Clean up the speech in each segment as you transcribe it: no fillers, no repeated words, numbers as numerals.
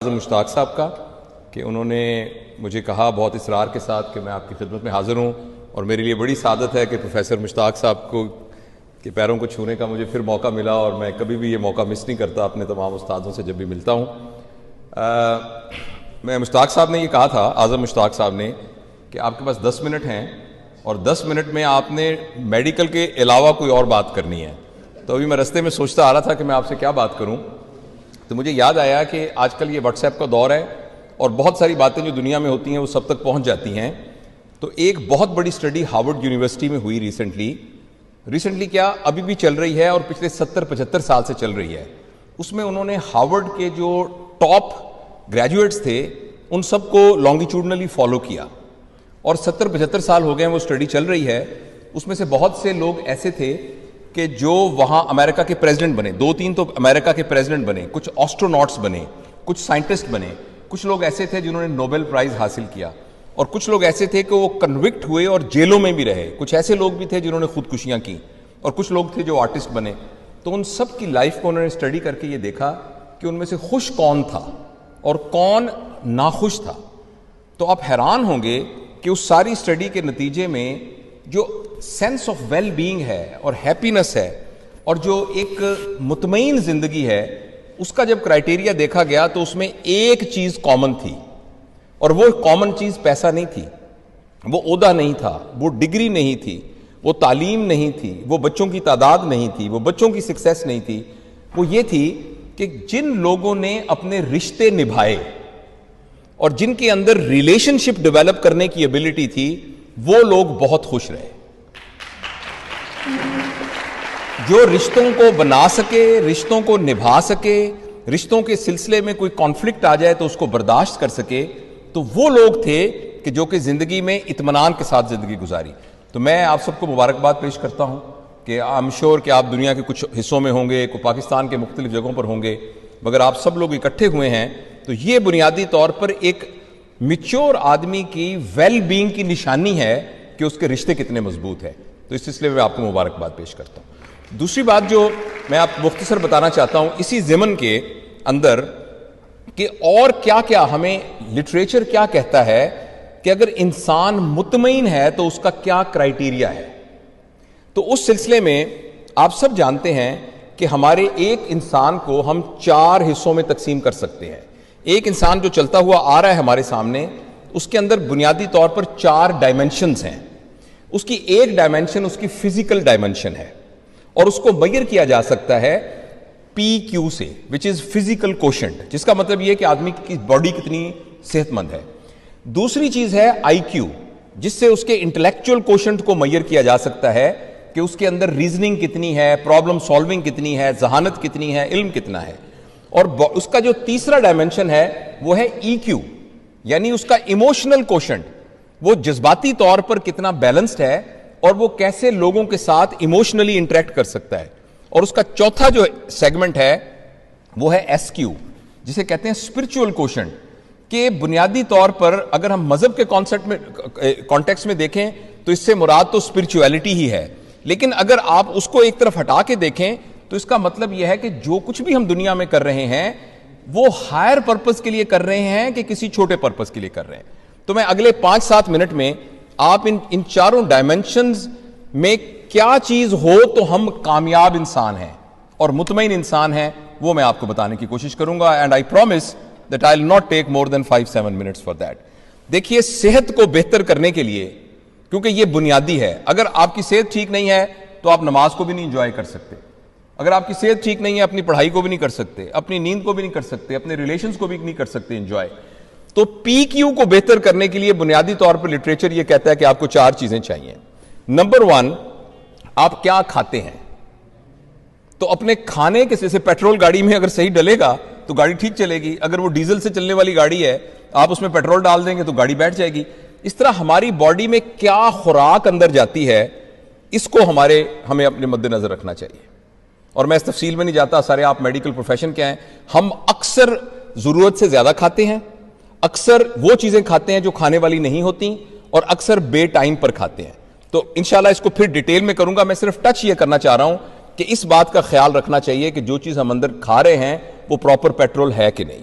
مشتاق صاحب کا کہ انہوں نے مجھے کہا بہت اصرار کے ساتھ کہ میں آپ کی خدمت میں حاضر ہوں، اور میرے لیے بڑی سعادت ہے کہ پروفیسر مشتاق صاحب کو کے پیروں کو چھونے کا مجھے پھر موقع ملا، اور میں کبھی بھی یہ موقع مس نہیں کرتا اپنے تمام استادوں سے جب بھی ملتا ہوں۔ میں مشتاق صاحب نے یہ کہا تھا، اعظم مشتاق صاحب نے، کہ آپ کے پاس 10 منٹ ہیں اور 10 منٹ میں آپ نے میڈیکل کے علاوہ کوئی اور بات کرنی ہے۔ تو ابھی میں رستے میں سوچتا آ رہا تھا کہ میں آپ سے کیا بات کروں، تو مجھے یاد آیا کہ آج کل یہ واٹس ایپ کا دور ہے اور بہت ساری باتیں جو دنیا میں ہوتی ہیں وہ سب تک پہنچ جاتی ہیں۔ تو ایک بہت بڑی سٹڈی ہارورڈ یونیورسٹی میں ہوئی ریسنٹلی کیا ابھی بھی چل رہی ہے اور پچھلے 70-75 سال سے چل رہی ہے۔ اس میں انہوں نے ہارورڈ کے جو ٹاپ گریجویٹس تھے ان سب کو لانگیٹیوڈنلی فالو کیا، اور 70-75 سال ہو گئے ہیں وہ سٹڈی چل رہی ہے۔ اس میں سے بہت سے لوگ ایسے تھے کہ جو وہاں امریکہ کے پریزیڈنٹ بنے، 2-3 تو امریکہ کے پریزیڈنٹ بنے، کچھ آسٹروناٹس بنے، کچھ سائنٹسٹ بنے، کچھ لوگ ایسے تھے جنہوں نے نوبل پرائز حاصل کیا، اور کچھ لوگ ایسے تھے کہ وہ کنوکٹ ہوئے اور جیلوں میں بھی رہے، کچھ ایسے لوگ بھی تھے جنہوں نے خودکشیاں کی، اور کچھ لوگ تھے جو آرٹسٹ بنے۔ تو ان سب کی لائف کو انہوں نے اسٹڈی کر کے یہ دیکھا کہ ان میں سے خوش کون تھا اور کون ناخوش تھا۔ تو آپ حیران ہوں گے کہ اس ساری اسٹڈی کے نتیجے میں جو سینس آف ویل بینگ ہے اور ہیپینس ہے اور جو ایک مطمئن زندگی ہے، اس کا جب کرائیٹیریا دیکھا گیا تو اس میں ایک چیز کامن تھی، اور وہ کامن چیز پیسہ نہیں تھی، وہ عہدہ نہیں تھا، وہ ڈگری نہیں تھی، وہ تعلیم نہیں تھی، وہ بچوں کی تعداد نہیں تھی، وہ بچوں کی سکسیس نہیں تھی۔ وہ یہ تھی کہ جن لوگوں نے اپنے رشتے نبھائے اور جن کے اندر ریلیشن شپ ڈیولپ کرنے کی ایبلٹی تھی، وہ لوگ بہت خوش رہے۔ جو رشتوں کو بنا سکے، رشتوں کو نبھا سکے، رشتوں کے سلسلے میں کوئی کانفلکٹ آ جائے تو اس کو برداشت کر سکے، تو وہ لوگ تھے کہ جو کہ زندگی میں اطمینان کے ساتھ زندگی گزاری۔ تو میں آپ سب کو مبارکباد پیش کرتا ہوں کہ آئی ایم شیور کہ آپ دنیا کے کچھ حصوں میں ہوں گے، کوئی پاکستان کے مختلف جگہوں پر ہوں گے، مگر آپ سب لوگ اکٹھے ہوئے ہیں تو یہ بنیادی طور پر ایک میچور آدمی کی ویل بینگ کی نشانی ہے کہ اس کے رشتے کتنے مضبوط ہیں۔ تو اس سلسلے میں آپ کو مبارکباد پیش کرتا ہوں۔ دوسری بات جو میں آپ مختصر بتانا چاہتا ہوں اسی ضمن کے اندر، کہ اور کیا کیا ہمیں لٹریچر کیا کہتا ہے کہ اگر انسان مطمئن ہے تو اس کا کیا کرائیٹیریا ہے۔ تو اس سلسلے میں آپ سب جانتے ہیں کہ ہمارے ایک انسان کو ہم 4 حصوں میں تقسیم کر سکتے ہیں۔ ایک انسان جو چلتا ہوا آ رہا ہے ہمارے سامنے، اس کے اندر بنیادی طور پر 4 ڈائمنشنز ہیں۔ اس کی ایک ڈائمنشن اس کی فزیکل ڈائمنشن ہے، اور اس کو میئر کیا جا سکتا ہے PQ سے، which is physical quotient، جس کا مطلب یہ کہ آدمی کی باڈی کتنی صحت مند ہے۔ دوسری چیز ہے IQ، جس سے اس کے انٹلیکچوئل کوشنٹ کو میئر کیا جا سکتا ہے کہ اس کے اندر ریزننگ کتنی ہے، پرابلم سالونگ کتنی ہے، ذہانت کتنی ہے، علم کتنا ہے۔ اور اس کا جو تیسرا ڈائمنشن ہے وہ ہے EQ، یعنی اس کا ایموشنل کوشنٹ، وہ جذباتی طور پر کتنا بیلنسڈ ہے اور وہ کیسے لوگوں کے ساتھ ایموشنلی انٹریکٹ کر سکتا ہے۔ اور اس کا چوتھا جو سیگمنٹ ہے وہ ہے SQ، جسے کہتے ہیں اسپرچول کوشنٹ، کہ بنیادی طور پر اگر ہم مذہب کے کانٹیکسٹ میں دیکھیں تو اس سے مراد تو اسپرچویلٹی ہی ہے، لیکن اگر آپ اس کو ایک طرف ہٹا کے دیکھیں تو اس کا مطلب یہ ہے کہ جو کچھ بھی ہم دنیا میں کر رہے ہیں وہ ہائر پرپس کے لیے کر رہے ہیں کہ کسی چھوٹے پرپس کے لیے کر رہے ہیں۔ تو میں اگلے 5-7 منٹ میں آپ ان 4 ڈائمنشنز میں کیا چیز ہو تو ہم کامیاب انسان ہیں اور مطمئن انسان ہیں، وہ میں آپ کو بتانے کی کوشش کروں گا، and I promise that I will not take more than 5-7 minutes for that. دیکھیے، صحت کو بہتر کرنے کے لیے، کیونکہ یہ بنیادی ہے، اگر آپ کی صحت ٹھیک نہیں ہے تو آپ نماز کو بھی نہیں انجوائے کر سکتے، اگر آپ کی صحت ٹھیک نہیں ہے اپنی پڑھائی کو بھی نہیں کر سکتے، اپنی نیند کو بھی نہیں کر سکتے، اپنے ریلیشنز کو بھی نہیں کر سکتے انجوائے۔ تو PQ کو بہتر کرنے کے لیے بنیادی طور پر لٹریچر یہ کہتا ہے کہ آپ کو 4 چیزیں چاہیے۔ نمبر 1، آپ کیا کھاتے ہیں۔ تو اپنے کھانے کے جیسے پیٹرول گاڑی میں اگر صحیح ڈلے گا تو گاڑی ٹھیک چلے گی، اگر وہ ڈیزل سے چلنے والی گاڑی ہے آپ اس میں پیٹرول ڈال دیں گے تو گاڑی بیٹھ جائے گی۔ اس طرح ہماری باڈی میں کیا خوراک اندر جاتی ہے، اس کو ہمیں اپنے مد نظر رکھنا چاہیے۔ اور میں اس تفصیل میں نہیں جاتا، سارے آپ میڈیکل پروفیشن کے ہیں، ہم اکثر ضرورت سے زیادہ کھاتے ہیں، اکثر وہ چیزیں کھاتے ہیں جو کھانے والی نہیں ہوتی، اور اکثر بے ٹائم پر کھاتے ہیں۔ تو انشاءاللہ اس کو پھر ڈیٹیل میں کروں گا، میں صرف ٹچ یہ کرنا چاہ رہا ہوں کہ اس بات کا خیال رکھنا چاہیے کہ جو چیز ہم اندر کھا رہے ہیں وہ پراپر پیٹرول ہے کہ نہیں۔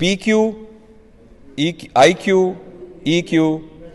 PQ, IQ, EQ